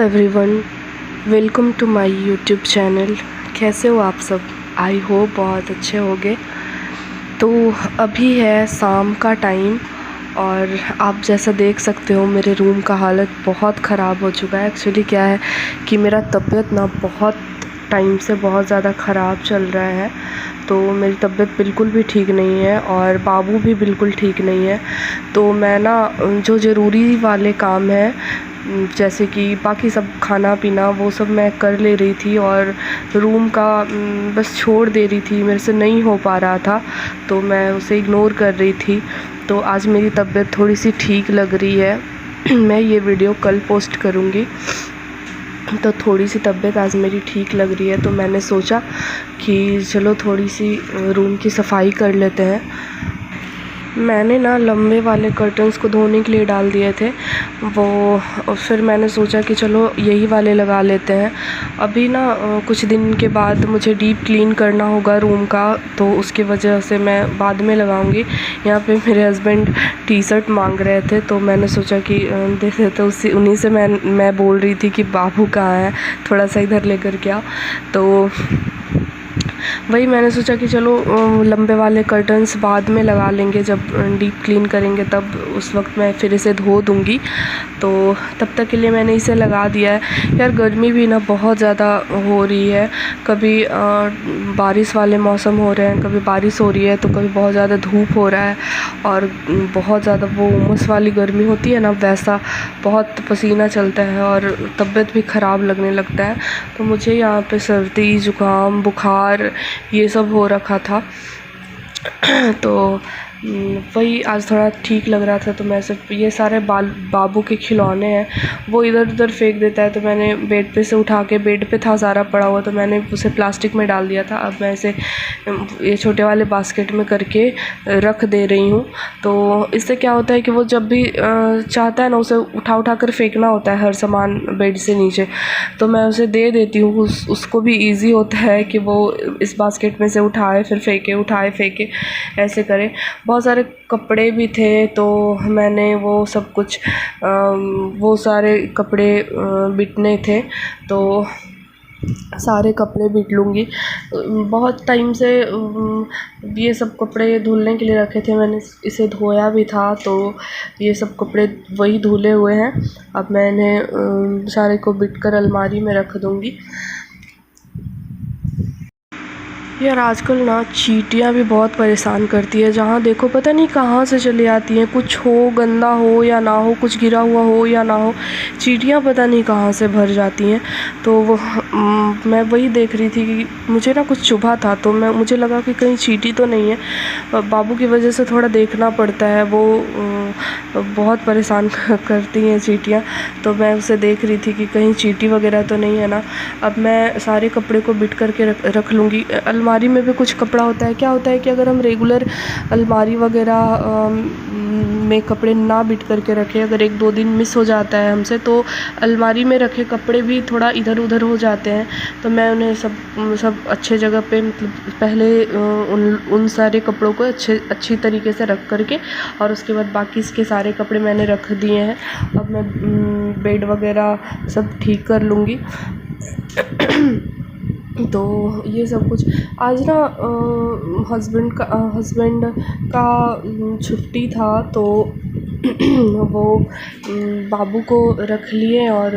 Everyone, welcome to my YouTube channel. कैसे हो आप सब? आई होप बहुत अच्छे होंगे। तो अभी है शाम का टाइम और आप जैसा देख सकते हो मेरे रूम का हालत बहुत ख़राब हो चुका है। एक्चुअली क्या है कि मेरा तबीयत ना बहुत टाइम से बहुत ज़्यादा ख़राब चल रहा है। तो मेरी तबीयत बिल्कुल भी ठीक नहीं है और बाबू भी बिल्कुल ठीक नहीं है। तो मैं ना जो ज़रूरी वाले काम है जैसे कि बाकी सब खाना पीना वो सब मैं कर ले रही थी और रूम का बस छोड़ दे रही थी, मेरे से नहीं हो पा रहा था तो मैं उसे इग्नोर कर रही थी। तो आज मेरी तबीयत थोड़ी सी ठीक लग रही है। मैं ये वीडियो कल पोस्ट करूँगी। तो थोड़ी सी तबीयत आज मेरी ठीक लग रही है तो मैंने सोचा कि चलो थोड़ी सी रूम की सफाई कर लेते हैं। मैंने ना लंबे वाले कर्टन्स को धोने के लिए डाल दिए थे वो, फिर मैंने सोचा कि चलो यही वाले लगा लेते हैं। अभी ना कुछ दिन के बाद मुझे डीप क्लीन करना होगा रूम का, तो उसकी वजह से मैं बाद में लगाऊंगी। यहाँ पे मेरे हस्बैंड टी शर्ट मांग रहे थे तो मैंने सोचा कि दे देते, तो उन्हीं से मैं बोल रही थी कि बाबू कहाँ है, थोड़ा सा इधर लेकर के आओ। तो वही मैंने सोचा कि चलो लंबे वाले कर्टन्स बाद में लगा लेंगे, जब डीप क्लीन करेंगे तब उस वक्त मैं फिर इसे धो दूँगी। तो तब तक के लिए मैंने इसे लगा दिया है। यार गर्मी भी ना बहुत ज़्यादा हो रही है, कभी बारिश वाले मौसम हो रहे हैं, कभी बारिश हो रही है तो कभी बहुत ज़्यादा धूप हो रहा है और बहुत ज़्यादा वो उमस वाली गर्मी होती है ना, वैसा बहुत पसीना चलता है और तबीयत भी ख़राब लगने लगता है। तो मुझे यहाँ पे सर्दी ज़ुकाम बुखार ये सब हो रखा था। तो वही आज थोड़ा ठीक लग रहा था तो मैं सिर्फ ये सारे बाबू के खिलौने हैं वो इधर उधर फेंक देता है, तो मैंने बेड पे से उठा के, बेड पे था सारा पड़ा हुआ तो मैंने उसे प्लास्टिक में डाल दिया था। अब मैं इसे ये छोटे वाले बास्केट में करके रख दे रही हूँ। तो इससे क्या होता है कि वो जब भी चाहता है ना, उसे उठा उठा कर फेंकना होता है हर सामान बेड से नीचे, तो मैं उसे दे देती हूँ। उसको भी ईजी होता है कि वो इस बास्केट में से उठाए फिर फेंके, उठाए फेंके, ऐसे करे। बहुत सारे कपड़े भी थे तो मैंने वो सब कुछ वो सारे कपड़े बिटने थे तो सारे कपड़े बिट लूँगी। बहुत टाइम से ये सब कपड़े धुलने के लिए रखे थे, मैंने इसे धोया भी था तो ये सब कपड़े वही धुले हुए हैं। अब मैंने सारे को बिट कर अलमारी में रख दूँगी। यार आजकल ना चींटियाँ भी बहुत परेशान करती है, जहाँ देखो पता नहीं कहाँ से चली आती हैं। कुछ हो, गंदा हो या ना हो, कुछ गिरा हुआ हो या ना हो, चींटियाँ पता नहीं कहाँ से भर जाती हैं। तो वो मैं वही देख रही थी कि मुझे ना कुछ चुभा था तो मुझे लगा कि कहीं चींटी तो नहीं है। बाबू की वजह से थोड़ा देखना पड़ता है, वो बहुत परेशान करती हैं चींटियाँ। तो मैं उसे देख रही थी कि कहीं चींटी वगैरह तो नहीं है ना। अब मैं सारे कपड़े को बिट करके रख लूँगी। अलमारी में भी कुछ कपड़ा होता है, क्या होता है कि अगर हम रेगुलर अलमारी वगैरह में कपड़े ना बिट करके रखें, अगर एक दो दिन मिस हो जाता है हमसे तो अलमारी में रखे कपड़े भी थोड़ा इधर उधर हो जाते हैं। तो मैं उन्हें सब अच्छे जगह पे, मतलब पहले उन सारे कपड़ों को अच्छी तरीके से रख करके और उसके बाद बाकी इसके सारे कपड़े मैंने रख दिए हैं। अब मैं बेड वगैरह सब ठीक कर लूँगी। तो ये सब कुछ आज ना हस्बैंड का छुट्टी था तो वो बाबू को रख लिए और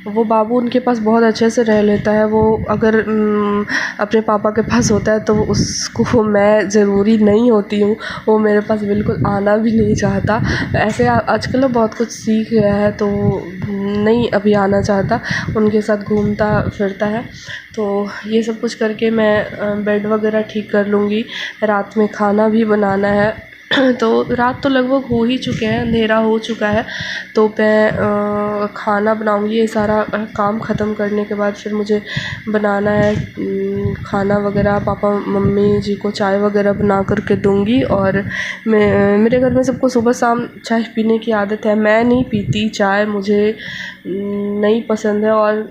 वो बाबू उनके पास बहुत अच्छे से रह लेता है। वो अगर अपने पापा के पास होता है तो उसको मैं ज़रूरी नहीं होती हूँ, वो मेरे पास बिल्कुल आना भी नहीं चाहता। ऐसे आजकल ना बहुत कुछ सीख गया है तो नहीं अभी आना चाहता, उनके साथ घूमता फिरता है। तो ये सब कुछ करके मैं बेड वगैरह ठीक कर लूँगी। रात में खाना भी बनाना है तो रात तो लगभग हो ही चुके हैं, अंधेरा हो चुका है। तो मैं खाना बनाऊँगी। ये सारा काम ख़त्म करने के बाद फिर मुझे बनाना है खाना वगैरह। पापा मम्मी जी को चाय वगैरह बना करके दूँगी। और मेरे घर में सबको सुबह शाम चाय पीने की आदत है, मैं नहीं पीती चाय, मुझे नहीं पसंद है। और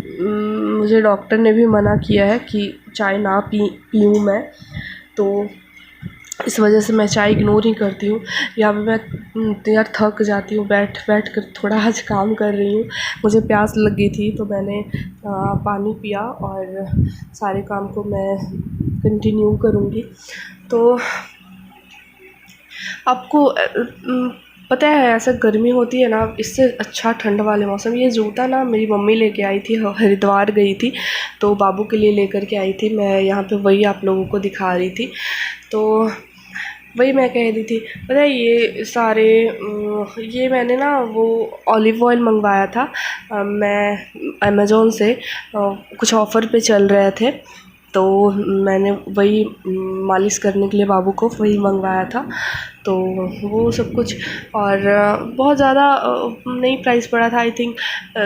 मुझे डॉक्टर ने भी मना किया है कि चाय ना पीऊँ मैं। तो इस वजह से मैं चाय इग्नोर ही करती हूँ। यहाँ पे मैं यार थक जाती हूँ बैठ बैठ कर, थोड़ा आज काम कर रही हूँ। मुझे प्यास लगी थी तो मैंने पानी पिया और सारे काम को मैं कंटिन्यू करूँगी। तो आपको पता है ऐसा गर्मी होती है ना, इससे अच्छा ठंड वाले मौसम। ये जूता ना मेरी मम्मी लेके आई थी, हरिद्वार गई थी तो बाबू के लिए लेकर के आई थी। मैं यहाँ पे वही आप लोगों को दिखा रही थी। तो वही मैं कह रही थी, पता है ये सारे ये मैंने ना वो ऑलिव ऑयल मंगवाया था मैं अमेज़ोन से, कुछ ऑफ़र पे चल रहे थे तो मैंने वही मालिश करने के लिए बाबू को वही मंगवाया था। तो वो सब कुछ, और बहुत ज़्यादा नहीं प्राइस पड़ा था। आई थिंक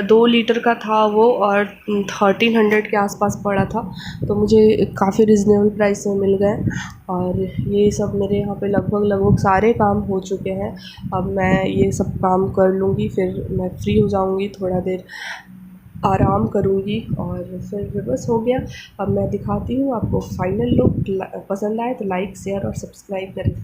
2 लीटर का था वो, और 1300 के आसपास पड़ा था। तो मुझे काफ़ी रिजनेबल प्राइस में मिल गए। और ये सब मेरे यहाँ पे लगभग सारे काम हो चुके हैं। अब मैं ये सब काम कर लूँगी, फिर मैं फ्री हो जाऊँगी, थोड़ा देर आराम करूँगी और फिर बस हो गया। अब मैं दिखाती हूँ आपको फाइनल लुक। पसंद आए तो लाइक, शेयर और सब्सक्राइब करें।